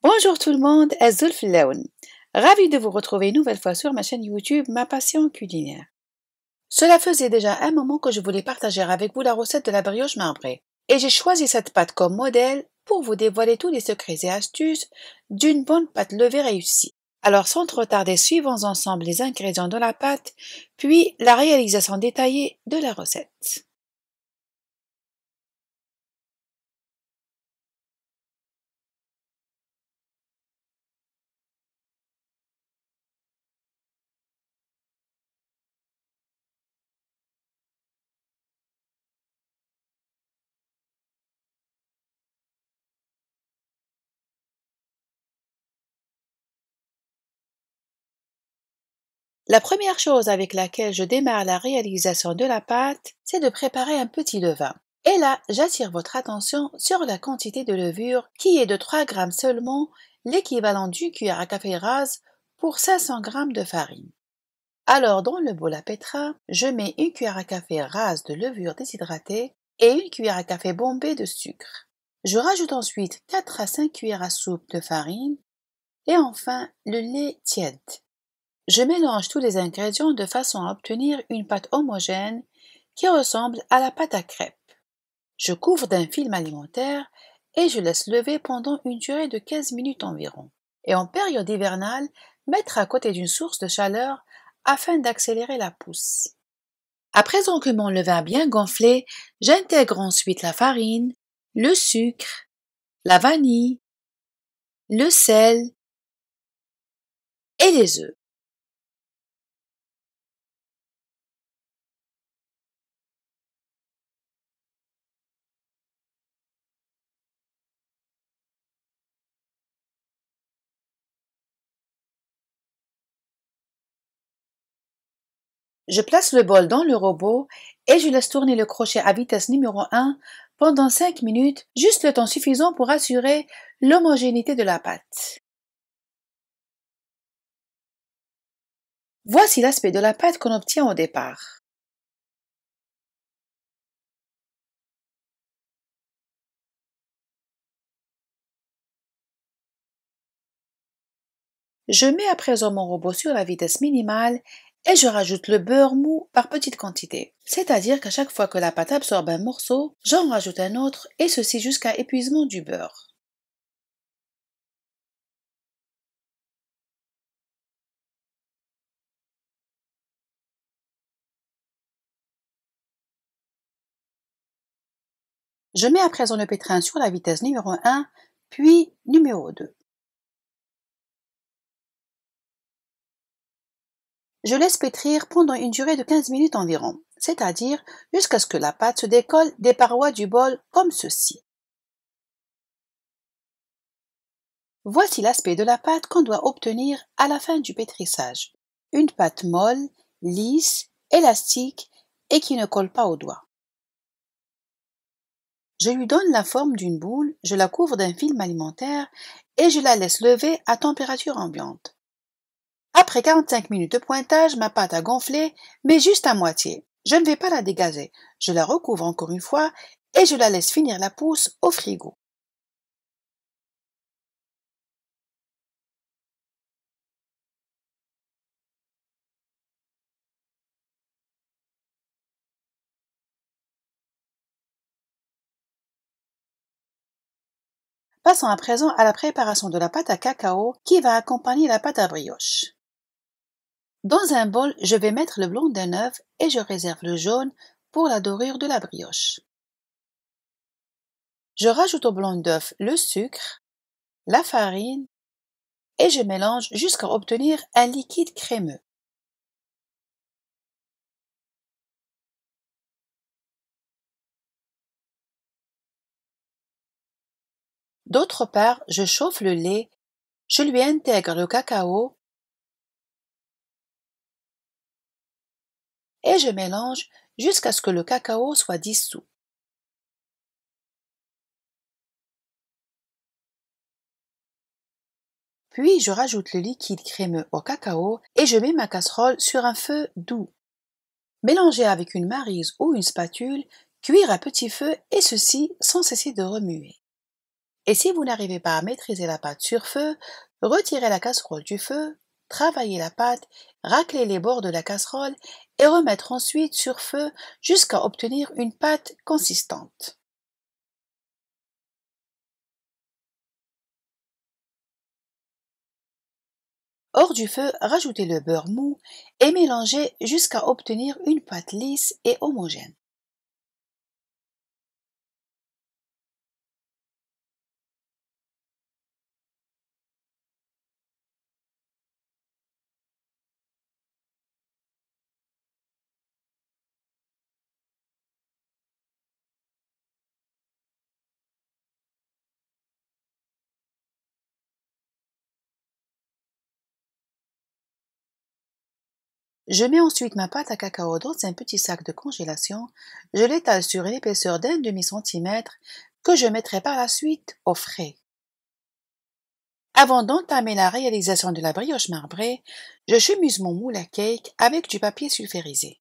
Bonjour tout le monde, Azulf Laoun. Ravi de vous retrouver une nouvelle fois sur ma chaîne YouTube Ma Passion Culinaire. Cela faisait déjà un moment que je voulais partager avec vous la recette de la brioche marbrée. Et j'ai choisi cette pâte comme modèle pour vous dévoiler tous les secrets et astuces d'une bonne pâte levée réussie. Alors sans trop tarder, suivons ensemble les ingrédients de la pâte, puis la réalisation détaillée de la recette. La première chose avec laquelle je démarre la réalisation de la pâte, c'est de préparer un petit levain. Et là, j'attire votre attention sur la quantité de levure qui est de 3 grammes seulement, l'équivalent d'une cuillère à café rase pour 500 grammes de farine. Alors dans le bol à pétrin, je mets une cuillère à café rase de levure déshydratée et une cuillère à café bombée de sucre. Je rajoute ensuite 4 à 5 cuillères à soupe de farine et enfin le lait tiède. Je mélange tous les ingrédients de façon à obtenir une pâte homogène qui ressemble à la pâte à crêpes. Je couvre d'un film alimentaire et je laisse lever pendant une durée de 15 minutes environ. Et en période hivernale, mettre à côté d'une source de chaleur afin d'accélérer la pousse. À présent que mon levain a bien gonflé, j'intègre ensuite la farine, le sucre, la vanille, le sel et les œufs. Je place le bol dans le robot et je laisse tourner le crochet à vitesse numéro 1 pendant 5 minutes, juste le temps suffisant pour assurer l'homogénéité de la pâte. Voici l'aspect de la pâte qu'on obtient au départ. Je mets à présent mon robot sur la vitesse minimale et je rajoute le beurre mou par petites quantités. C'est-à-dire qu'à chaque fois que la pâte absorbe un morceau, j'en rajoute un autre et ceci jusqu'à épuisement du beurre. Je mets à présent le pétrin sur la vitesse numéro 1, puis numéro 2. Je laisse pétrir pendant une durée de 15 minutes environ, c'est-à-dire jusqu'à ce que la pâte se décolle des parois du bol comme ceci. Voici l'aspect de la pâte qu'on doit obtenir à la fin du pétrissage. Une pâte molle, lisse, élastique et qui ne colle pas aux doigts. Je lui donne la forme d'une boule, je la couvre d'un film alimentaire et je la laisse lever à température ambiante. Après 45 minutes de pointage, ma pâte a gonflé, mais juste à moitié. Je ne vais pas la dégazer. Je la recouvre encore une fois et je la laisse finir la pousse au frigo. Passons à présent à la préparation de la pâte à cacao qui va accompagner la pâte à brioche. Dans un bol, je vais mettre le blanc d'un œuf et je réserve le jaune pour la dorure de la brioche. Je rajoute au blanc d'œuf le sucre, la farine et je mélange jusqu'à obtenir un liquide crémeux. D'autre part, je chauffe le lait, je lui intègre le cacao et je mélange jusqu'à ce que le cacao soit dissous. Puis je rajoute le liquide crémeux au cacao et je mets ma casserole sur un feu doux. Mélanger avec une maryse ou une spatule, cuire à petit feu et ceci sans cesser de remuer. Et si vous n'arrivez pas à maîtriser la pâte sur feu, retirez la casserole du feu, travaillez la pâte, raclez les bords de la casserole et remettre ensuite sur feu jusqu'à obtenir une pâte consistante. Hors du feu, rajoutez le beurre mou et mélangez jusqu'à obtenir une pâte lisse et homogène. Je mets ensuite ma pâte à cacao dans un petit sac de congélation, je l'étale sur une épaisseur d'un demi-centimètre que je mettrai par la suite au frais. Avant d'entamer la réalisation de la brioche marbrée, je chemise mon moule à cake avec du papier sulfurisé.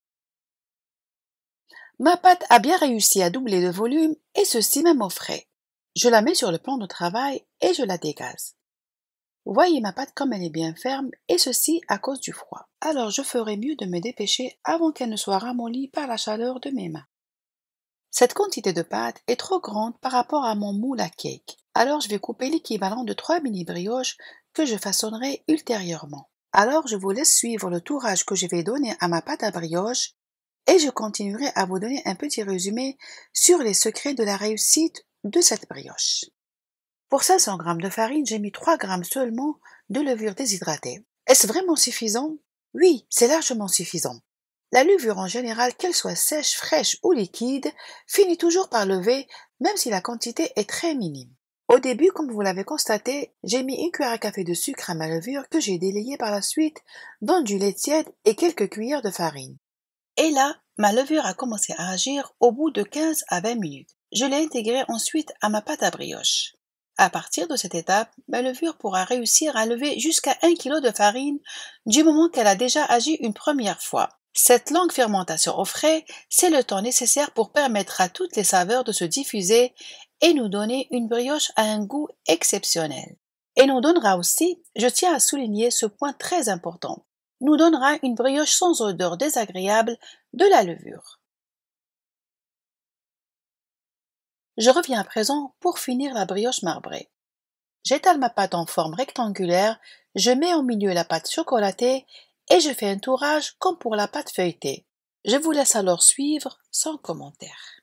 Ma pâte a bien réussi à doubler de volume et ceci même au frais. Je la mets sur le plan de travail et je la dégaze. Voyez ma pâte comme elle est bien ferme et ceci à cause du froid. Alors je ferai mieux de me dépêcher avant qu'elle ne soit ramollie par la chaleur de mes mains. Cette quantité de pâte est trop grande par rapport à mon moule à cake. Alors je vais couper l'équivalent de 3 mini brioches que je façonnerai ultérieurement. Alors je vous laisse suivre le tourage que je vais donner à ma pâte à brioche et je continuerai à vous donner un petit résumé sur les secrets de la réussite de cette brioche. Pour 500 g de farine, j'ai mis 3 g seulement de levure déshydratée. Est-ce vraiment suffisant? Oui, c'est largement suffisant. La levure en général, qu'elle soit sèche, fraîche ou liquide, finit toujours par lever, même si la quantité est très minime. Au début, comme vous l'avez constaté, j'ai mis une cuillère à café de sucre à ma levure que j'ai délayée par la suite dans du lait tiède et quelques cuillères de farine. Et là, ma levure a commencé à agir au bout de 15 à 20 minutes. Je l'ai intégrée ensuite à ma pâte à brioche. À partir de cette étape, ma levure pourra réussir à lever jusqu'à 1 kg de farine du moment qu'elle a déjà agi une première fois. Cette longue fermentation au frais, c'est le temps nécessaire pour permettre à toutes les saveurs de se diffuser et nous donner une brioche à un goût exceptionnel. Et nous donnera aussi, je tiens à souligner ce point très important, nous donnera une brioche sans odeur désagréable de la levure. Je reviens à présent pour finir la brioche marbrée. J'étale ma pâte en forme rectangulaire, je mets au milieu la pâte chocolatée et je fais un tourage comme pour la pâte feuilletée. Je vous laisse alors suivre sans commentaire.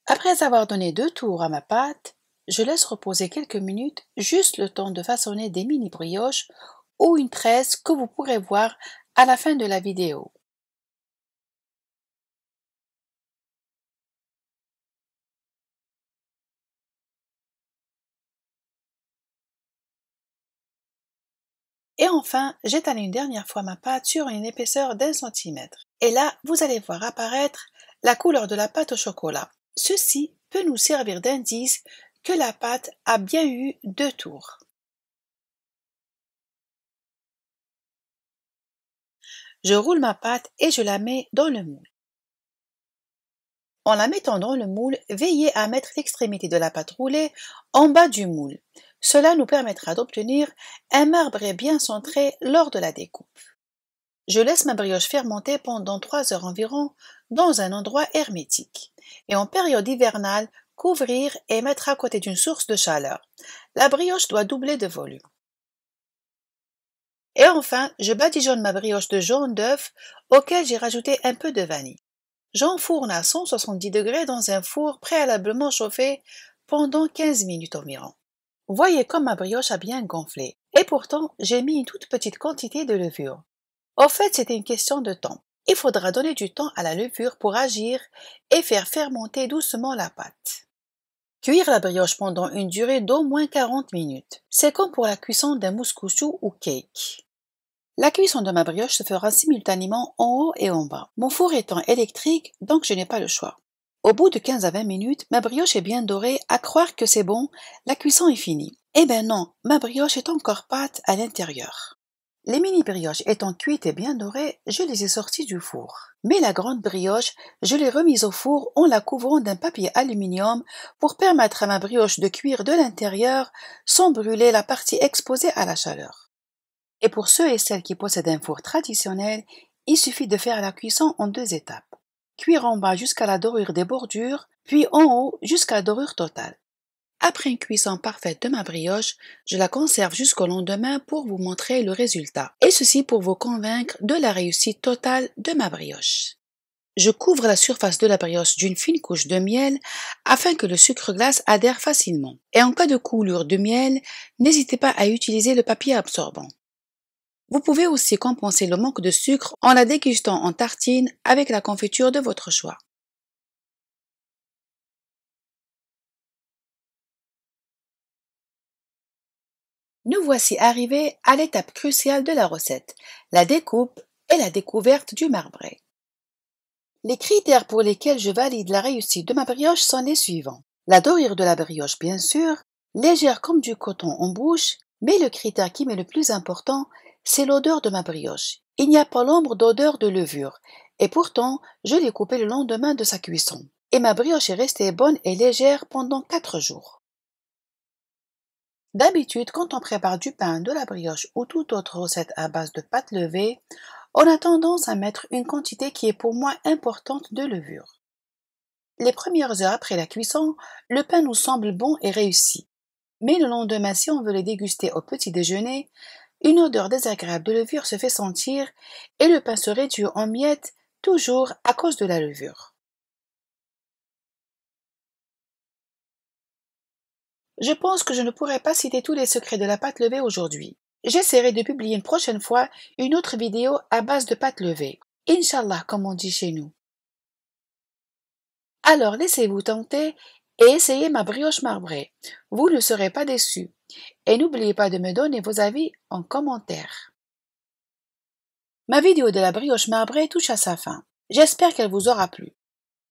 Après avoir donné 2 tours à ma pâte, je laisse reposer quelques minutes, juste le temps de façonner des mini brioches ou une tresse que vous pourrez voir à la fin de la vidéo. Et enfin, j'étale une dernière fois ma pâte sur une épaisseur d'1 centimètre. Et là, vous allez voir apparaître la couleur de la pâte au chocolat. Ceci peut nous servir d'indice que la pâte a bien eu 2 tours. Je roule ma pâte et je la mets dans le moule. En la mettant dans le moule, veillez à mettre l'extrémité de la pâte roulée en bas du moule. Cela nous permettra d'obtenir un marbré bien centré lors de la découpe. Je laisse ma brioche fermenter pendant 3 heures environ dans un endroit hermétique. Et en période hivernale, couvrir et mettre à côté d'une source de chaleur. La brioche doit doubler de volume. Et enfin, je badigeonne ma brioche de jaune d'œuf auquel j'ai rajouté un peu de vanille. J'enfourne à 170 degrés dans un four préalablement chauffé pendant 15 minutes environ. Voyez comme ma brioche a bien gonflé. Et pourtant, j'ai mis une toute petite quantité de levure. Au fait, c'était une question de temps. Il faudra donner du temps à la levure pour agir et faire fermenter doucement la pâte. Cuire la brioche pendant une durée d'au moins 40 minutes. C'est comme pour la cuisson d'un mousse-couchou ou cake. La cuisson de ma brioche se fera simultanément en haut et en bas. Mon four étant électrique, donc je n'ai pas le choix. Au bout de 15 à 20 minutes, ma brioche est bien dorée, à croire que c'est bon, la cuisson est finie. Eh ben non, ma brioche est encore pâte à l'intérieur. Les mini brioches étant cuites et bien dorées, je les ai sorties du four. Mais la grande brioche, je l'ai remise au four en la couvrant d'un papier aluminium pour permettre à ma brioche de cuire de l'intérieur sans brûler la partie exposée à la chaleur. Et pour ceux et celles qui possèdent un four traditionnel, il suffit de faire la cuisson en 2 étapes. Cuire en bas jusqu'à la dorure des bordures, puis en haut jusqu'à la dorure totale. Après une cuisson parfaite de ma brioche, je la conserve jusqu'au lendemain pour vous montrer le résultat, et ceci pour vous convaincre de la réussite totale de ma brioche. Je couvre la surface de la brioche d'une fine couche de miel afin que le sucre glace adhère facilement. Et en cas de coulure de miel, n'hésitez pas à utiliser le papier absorbant. Vous pouvez aussi compenser le manque de sucre en la dégustant en tartine avec la confiture de votre choix. Nous voici arrivés à l'étape cruciale de la recette, la découpe et la découverte du marbré. Les critères pour lesquels je valide la réussite de ma brioche sont les suivants. La dorure de la brioche, bien sûr, légère comme du coton en bouche, mais le critère qui m'est le plus important, c'est l'odeur de ma brioche. Il n'y a pas l'ombre d'odeur de levure, et pourtant, je l'ai coupée le lendemain de sa cuisson. Et ma brioche est restée bonne et légère pendant 4 jours. D'habitude, quand on prépare du pain, de la brioche ou toute autre recette à base de pâte levée, on a tendance à mettre une quantité qui est pour moi importante de levure. Les premières heures après la cuisson, le pain nous semble bon et réussi. Mais le lendemain, si on veut les déguster au petit déjeuner, une odeur désagréable de levure se fait sentir et le pain se réduit en miettes, toujours à cause de la levure. Je pense que je ne pourrai pas citer tous les secrets de la pâte levée aujourd'hui. J'essaierai de publier une prochaine fois une autre vidéo à base de pâte levée. Inch'Allah, comme on dit chez nous. Alors laissez-vous tenter et essayez ma brioche marbrée. Vous ne serez pas déçus. Et n'oubliez pas de me donner vos avis en commentaire. Ma vidéo de la brioche marbrée touche à sa fin. J'espère qu'elle vous aura plu.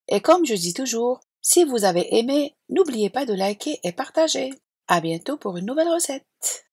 Et comme je dis toujours, si vous avez aimé, n'oubliez pas de liker et partager. À bientôt pour une nouvelle recette.